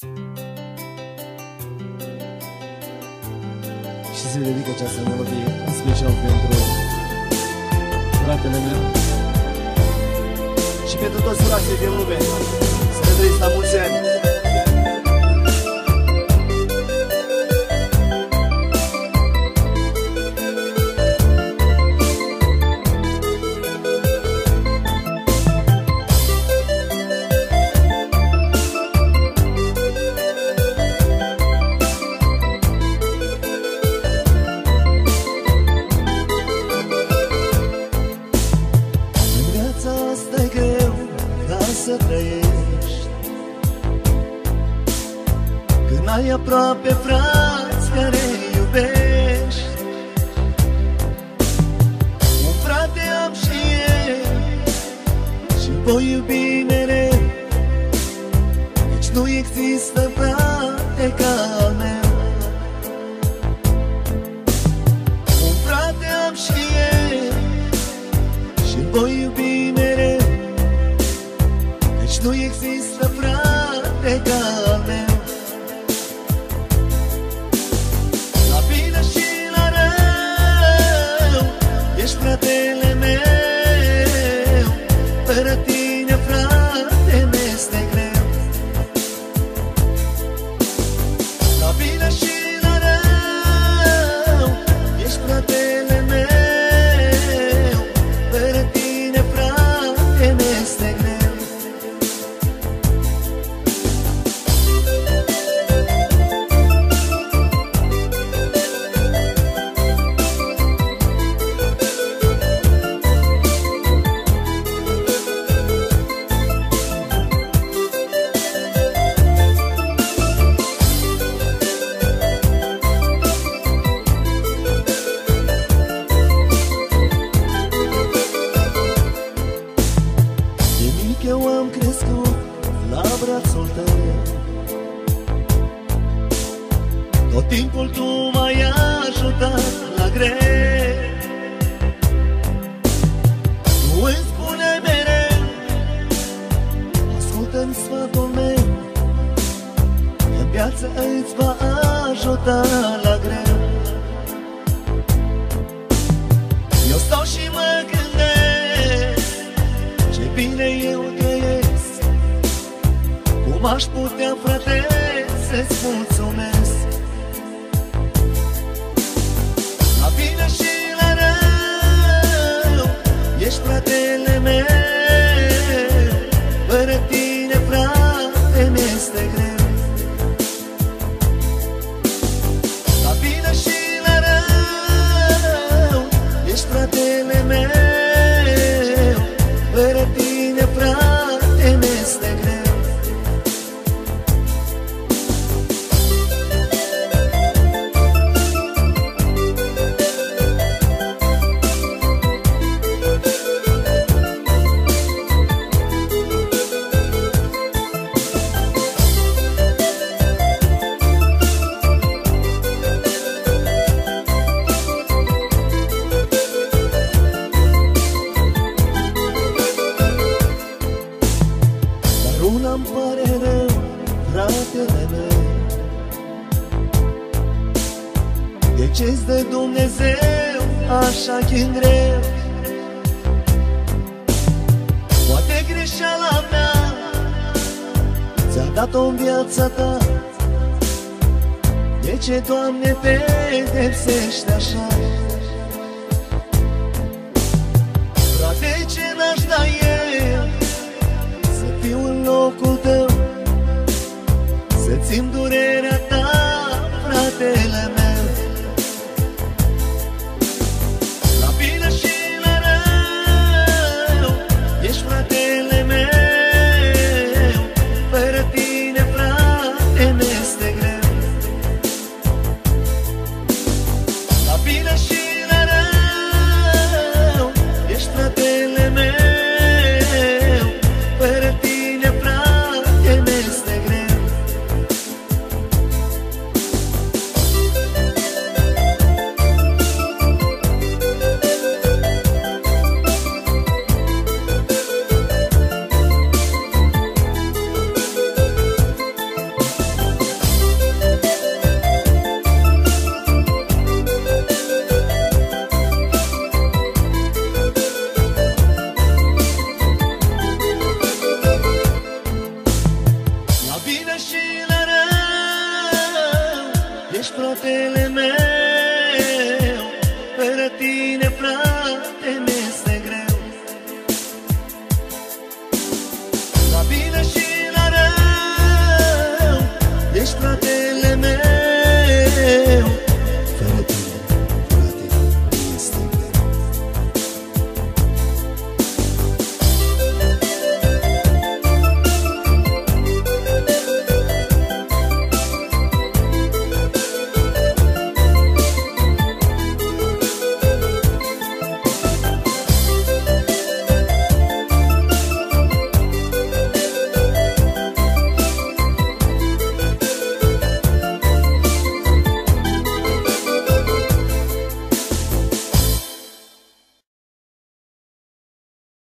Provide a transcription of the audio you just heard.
Și se dedică această melodie în special pentru fratele meu și pentru toți frații din lume. Să ne trăiți la mulți ani! Să trăiești când ai aproape frați care iubești. Un frate am și eu și voi iubi mereu, nici nu există frate ca al meu. Un frate am și eu și voi iubi mereu, nu există frate ca al meu. La bine și la rău ești fratele meu, fără tine, frate, mi-este greu. La bine și la rău ești fratele meu, fără tine, frate, mi-este greu. Eu am crescut la brațul tău, tot timpul tu m-ai ajutat la greu. Tu îmi spune mereu, ascultă-mi sfatul meu, că viața îți va ajuta la greu. Eu stau și mă gândesc, ce bine eu trăiesc, cum aș putea, frate, să-ți mulțumesc. La bine și la rău ești fratele meu, fără tine, frate, mi-este greu. La bine și la rău ești fratele meu, fără tine, frate, mi-este greu. Una-mi pare rău, fratele meu, de ce-ți dă Dumnezeu așa chin greu? Poate greșeala mea ți-a dat-o în viața ta, de ce, Doamne, te pedepsești așa? Frate, ce n-aș da eu să fiu în locul tău, să țin durerea ta, fratele meu. La bine și la rău ești fratele meu, fără tine, frate, mi-este greu. La bine și la rău ești fratele meu, fără tine, frate, mi-este greu. și la rău, ești fratele meu, fără tine